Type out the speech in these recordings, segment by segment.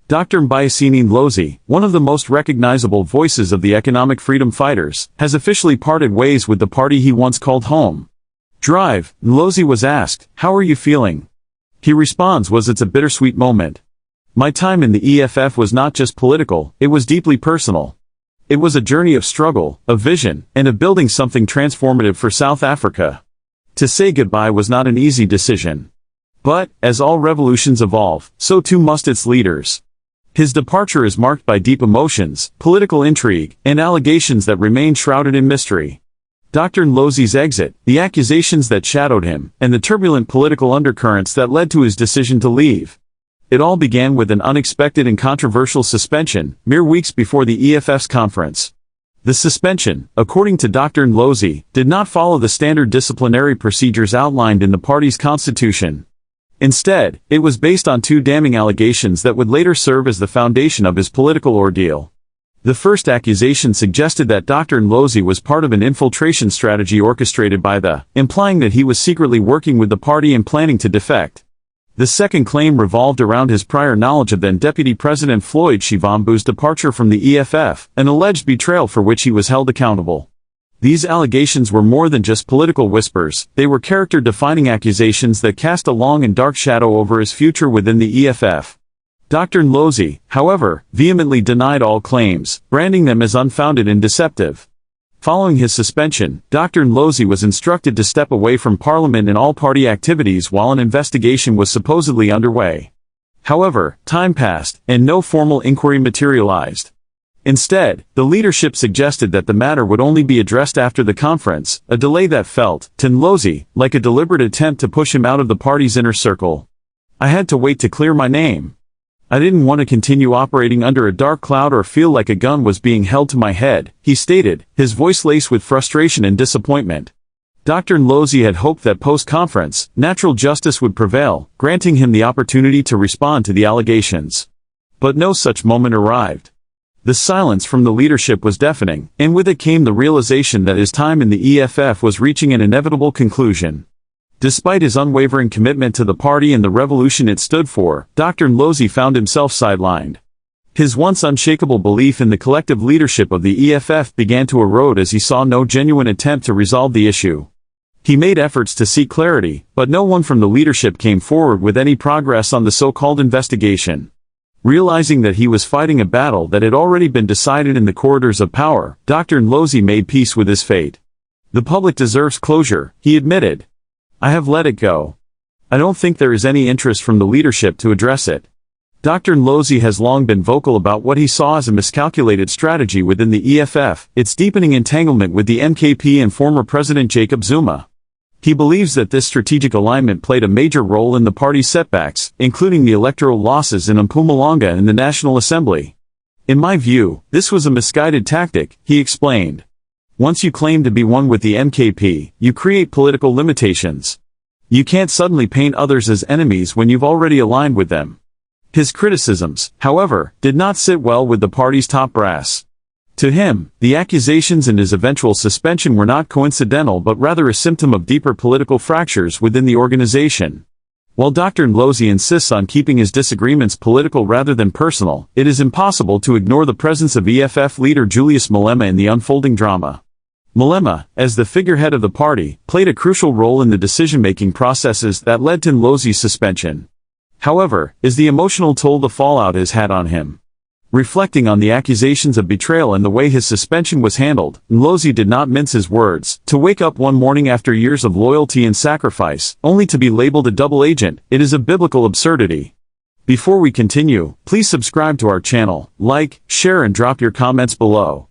Dr. Ndlozi, one of the most recognizable voices of the economic freedom fighters, has officially parted ways with the party he once called home. Ndlozi was asked, "How are you feeling?" He responds, "It's a bittersweet moment. My time in the EFF was not just political, it was deeply personal. It was a journey of struggle, of vision, and of building something transformative for South Africa. To say goodbye was not an easy decision. But, as all revolutions evolve, so too must its leaders." His departure is marked by deep emotions, political intrigue, and allegations that remain shrouded in mystery. Dr. Ndlozi's exit, the accusations that shadowed him, and the turbulent political undercurrents that led to his decision to leave. It all began with an unexpected and controversial suspension, mere weeks before the EFF's conference. The suspension, according to Dr. Ndlozi, did not follow the standard disciplinary procedures outlined in the party's constitution. Instead, it was based on two damning allegations that would later serve as the foundation of his political ordeal. The first accusation suggested that Dr. Ndlozi was part of an infiltration strategy orchestrated by implying that he was secretly working with the party and planning to defect. The second claim revolved around his prior knowledge of then-Deputy President Floyd Shivambu's departure from the EFF, an alleged betrayal for which he was held accountable. These allegations were more than just political whispers, they were character-defining accusations that cast a long and dark shadow over his future within the EFF. Dr. Ndlozi, however, vehemently denied all claims, branding them as unfounded and deceptive. Following his suspension, Dr. Ndlozi was instructed to step away from Parliament and all party activities while an investigation was supposedly underway. However, time passed, and no formal inquiry materialized. Instead, the leadership suggested that the matter would only be addressed after the conference, a delay that felt, to Ndlozi, like a deliberate attempt to push him out of the party's inner circle. "I had to wait to clear my name. I didn't want to continue operating under a dark cloud or feel like a gun was being held to my head," he stated, his voice laced with frustration and disappointment. Dr. Ndlozi had hoped that post-conference, natural justice would prevail, granting him the opportunity to respond to the allegations. But no such moment arrived. The silence from the leadership was deafening, and with it came the realization that his time in the EFF was reaching an inevitable conclusion. Despite his unwavering commitment to the party and the revolution it stood for, Dr. Ndlozi found himself sidelined. His once unshakable belief in the collective leadership of the EFF began to erode as he saw no genuine attempt to resolve the issue. He made efforts to seek clarity, but no one from the leadership came forward with any progress on the so-called investigation. Realizing that he was fighting a battle that had already been decided in the corridors of power, Dr. Ndlozi made peace with his fate. "The public deserves closure," he admitted. "I have let it go. I don't think there is any interest from the leadership to address it." Dr. Ndlozi has long been vocal about what he saw as a miscalculated strategy within the EFF, its deepening entanglement with the MKP and former President Jacob Zuma. He believes that this strategic alignment played a major role in the party's setbacks, including the electoral losses in Mpumalanga and the National Assembly. "In my view, this was a misguided tactic," he explained. "Once you claim to be one with the MKP, you create political limitations. You can't suddenly paint others as enemies when you've already aligned with them." His criticisms, however, did not sit well with the party's top brass. To him, the accusations and his eventual suspension were not coincidental but rather a symptom of deeper political fractures within the organization. While Dr. Ndlozi insists on keeping his disagreements political rather than personal, it is impossible to ignore the presence of EFF leader Julius Malema in the unfolding drama. Malema, as the figurehead of the party, played a crucial role in the decision-making processes that led to Ndlozi's suspension. However, is the emotional toll the fallout has had on him. Reflecting on the accusations of betrayal and the way his suspension was handled, Ndlozi did not mince his words. "To wake up one morning after years of loyalty and sacrifice, only to be labeled a double agent, it is a biblical absurdity." Before we continue, please subscribe to our channel, like, share and drop your comments below.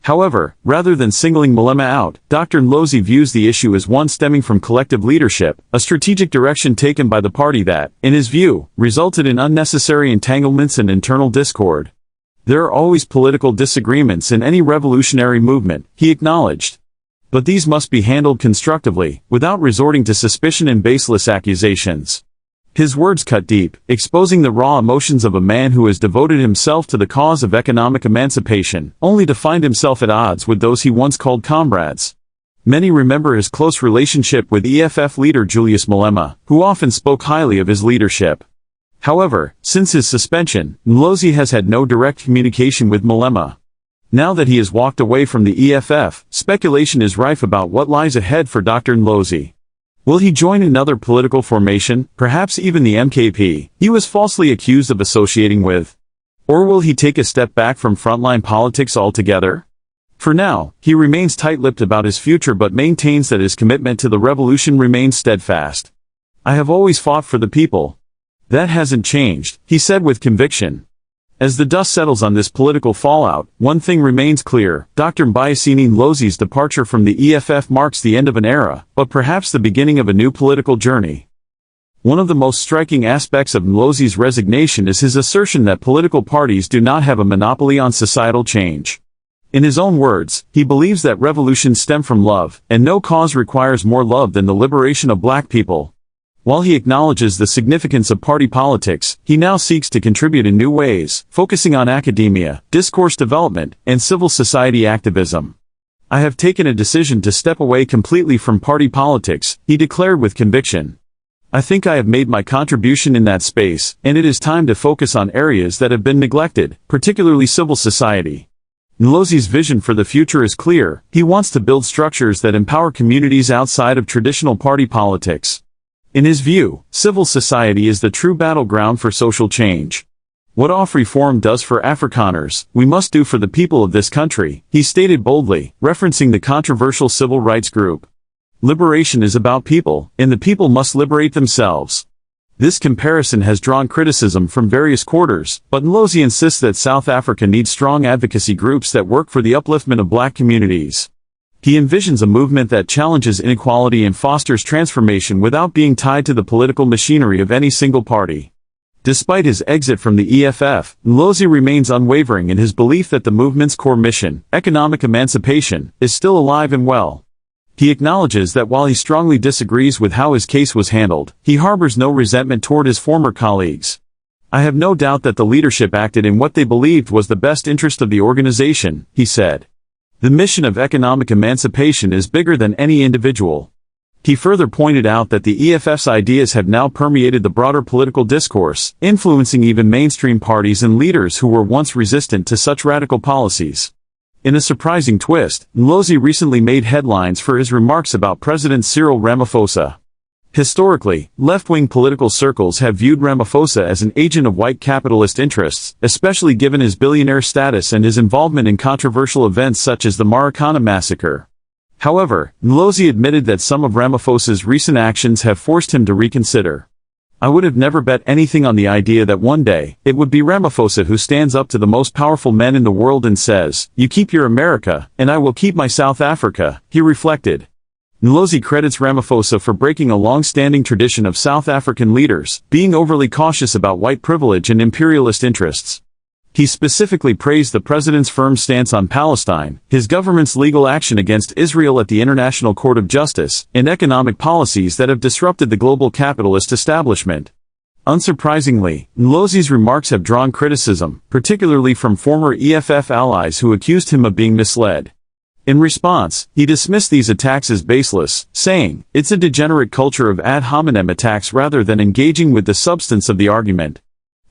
However, rather than singling Malema out, Dr. Ndlozi views the issue as one stemming from collective leadership, a strategic direction taken by the party that, in his view, resulted in unnecessary entanglements and internal discord. "There are always political disagreements in any revolutionary movement," he acknowledged. "But these must be handled constructively, without resorting to suspicion and baseless accusations." His words cut deep, exposing the raw emotions of a man who has devoted himself to the cause of economic emancipation, only to find himself at odds with those he once called comrades. Many remember his close relationship with EFF leader Julius Malema, who often spoke highly of his leadership. However, since his suspension, Ndlozi has had no direct communication with Malema. Now that he has walked away from the EFF, speculation is rife about what lies ahead for Dr. Ndlozi. Will he join another political formation, perhaps even the MKP he was falsely accused of associating with? Or will he take a step back from frontline politics altogether? For now, he remains tight-lipped about his future but maintains that his commitment to the revolution remains steadfast. "I have always fought for the people. That hasn't changed," he said with conviction. As the dust settles on this political fallout, one thing remains clear: Dr. Ndlozi's departure from the EFF marks the end of an era, but perhaps the beginning of a new political journey. One of the most striking aspects of Ndlozi's resignation is his assertion that political parties do not have a monopoly on societal change. In his own words, he believes that revolutions stem from love, and no cause requires more love than the liberation of black people. While he acknowledges the significance of party politics, he now seeks to contribute in new ways, focusing on academia, discourse development, and civil society activism. "I have taken a decision to step away completely from party politics," he declared with conviction. "I think I have made my contribution in that space, and it is time to focus on areas that have been neglected, particularly civil society." Ndlozi's vision for the future is clear: he wants to build structures that empower communities outside of traditional party politics. In his view, civil society is the true battleground for social change. "What off reform does for Afrikaners, we must do for the people of this country," he stated boldly, referencing the controversial civil rights group. "Liberation is about people, and the people must liberate themselves." This comparison has drawn criticism from various quarters, but Ndlozi insists that South Africa needs strong advocacy groups that work for the upliftment of black communities. He envisions a movement that challenges inequality and fosters transformation without being tied to the political machinery of any single party. Despite his exit from the EFF, Ndlozi remains unwavering in his belief that the movement's core mission, economic emancipation, is still alive and well. He acknowledges that while he strongly disagrees with how his case was handled, he harbors no resentment toward his former colleagues. "I have no doubt that the leadership acted in what they believed was the best interest of the organization," he said. "The mission of economic emancipation is bigger than any individual." He further pointed out that the EFF's ideas have now permeated the broader political discourse, influencing even mainstream parties and leaders who were once resistant to such radical policies. In a surprising twist, Ndlozi recently made headlines for his remarks about President Cyril Ramaphosa. Historically, left-wing political circles have viewed Ramaphosa as an agent of white capitalist interests, especially given his billionaire status and his involvement in controversial events such as the Marikana massacre. However, Ndlozi admitted that some of Ramaphosa's recent actions have forced him to reconsider. "I would have never bet anything on the idea that one day, it would be Ramaphosa who stands up to the most powerful men in the world and says, 'You keep your America, and I will keep my South Africa,'" he reflected. Ndlozi credits Ramaphosa for breaking a long-standing tradition of South African leaders, being overly cautious about white privilege and imperialist interests. He specifically praised the president's firm stance on Palestine, his government's legal action against Israel at the International Court of Justice, and economic policies that have disrupted the global capitalist establishment. Unsurprisingly, Ndlozi's remarks have drawn criticism, particularly from former EFF allies who accused him of being misled. In response, he dismissed these attacks as baseless, saying, "It's a degenerate culture of ad hominem attacks rather than engaging with the substance of the argument."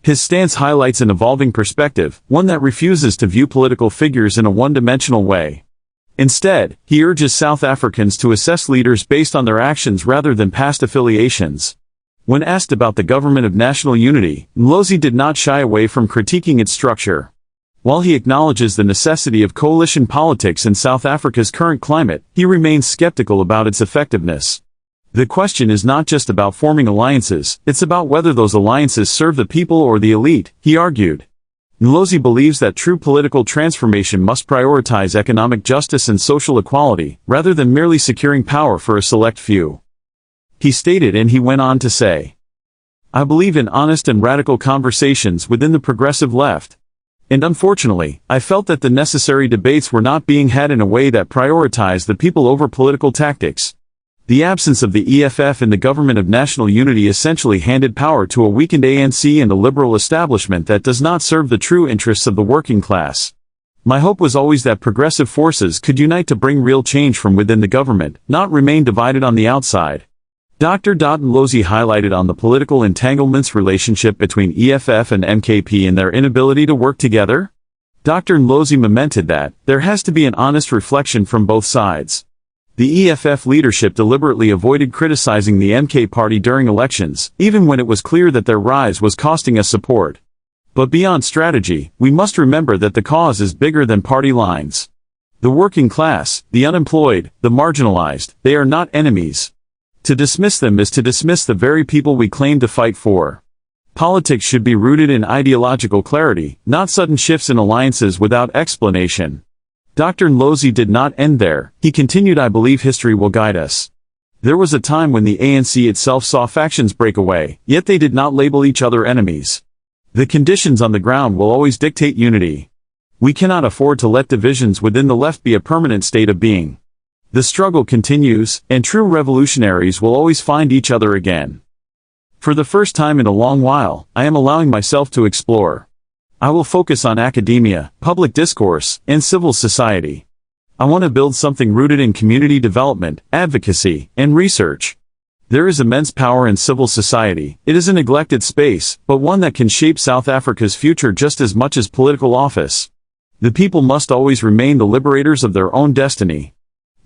His stance highlights an evolving perspective, one that refuses to view political figures in a one-dimensional way. Instead, he urges South Africans to assess leaders based on their actions rather than past affiliations. When asked about the government of national unity, Ndlozi did not shy away from critiquing its structure. While he acknowledges the necessity of coalition politics in South Africa's current climate, he remains skeptical about its effectiveness. The question is not just about forming alliances, it's about whether those alliances serve the people or the elite, he argued. Ndlozi believes that true political transformation must prioritize economic justice and social equality, rather than merely securing power for a select few. He stated, and he went on to say, "I believe in honest and radical conversations within the progressive left. And unfortunately, I felt that the necessary debates were not being had in a way that prioritized the people over political tactics. The absence of the EFF in the government of national unity essentially handed power to a weakened ANC and a liberal establishment that does not serve the true interests of the working class. My hope was always that progressive forces could unite to bring real change from within the government, not remain divided on the outside." Dr. Ndlozi highlighted on the political entanglements relationship between EFF and MKP and their inability to work together. Dr. Ndlozi lamented that there has to be an honest reflection from both sides. The EFF leadership deliberately avoided criticizing the MK party during elections, even when it was clear that their rise was costing us support. But beyond strategy, we must remember that the cause is bigger than party lines. The working class, the unemployed, the marginalized, they are not enemies. To dismiss them is to dismiss the very people we claim to fight for. Politics should be rooted in ideological clarity, not sudden shifts in alliances without explanation. Dr. Ndlozi did not end there. He continued, I believe history will guide us. There was a time when the ANC itself saw factions break away, yet they did not label each other enemies. The conditions on the ground will always dictate unity. We cannot afford to let divisions within the left be a permanent state of being. The struggle continues, and true revolutionaries will always find each other again. For the first time in a long while, I am allowing myself to explore. I will focus on academia, public discourse, and civil society. I want to build something rooted in community development, advocacy, and research. There is immense power in civil society. It is a neglected space, but one that can shape South Africa's future just as much as political office. The people must always remain the liberators of their own destiny.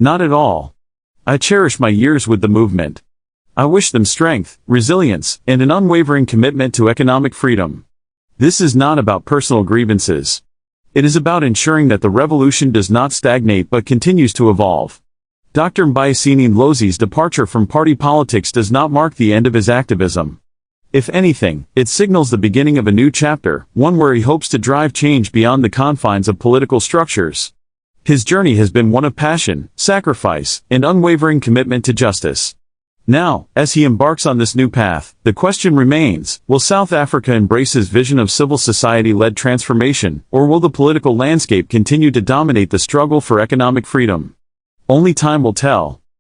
Not at all. I cherish my years with the movement. I wish them strength, resilience, and an unwavering commitment to economic freedom. This is not about personal grievances. It is about ensuring that the revolution does not stagnate but continues to evolve. Dr. Ndlozi's departure from party politics does not mark the end of his activism. If anything, it signals the beginning of a new chapter, one where he hopes to drive change beyond the confines of political structures. His journey has been one of passion, sacrifice, and unwavering commitment to justice. Now, as he embarks on this new path, the question remains, will South Africa embrace his vision of civil society-led transformation, or will the political landscape continue to dominate the struggle for economic freedom? Only time will tell.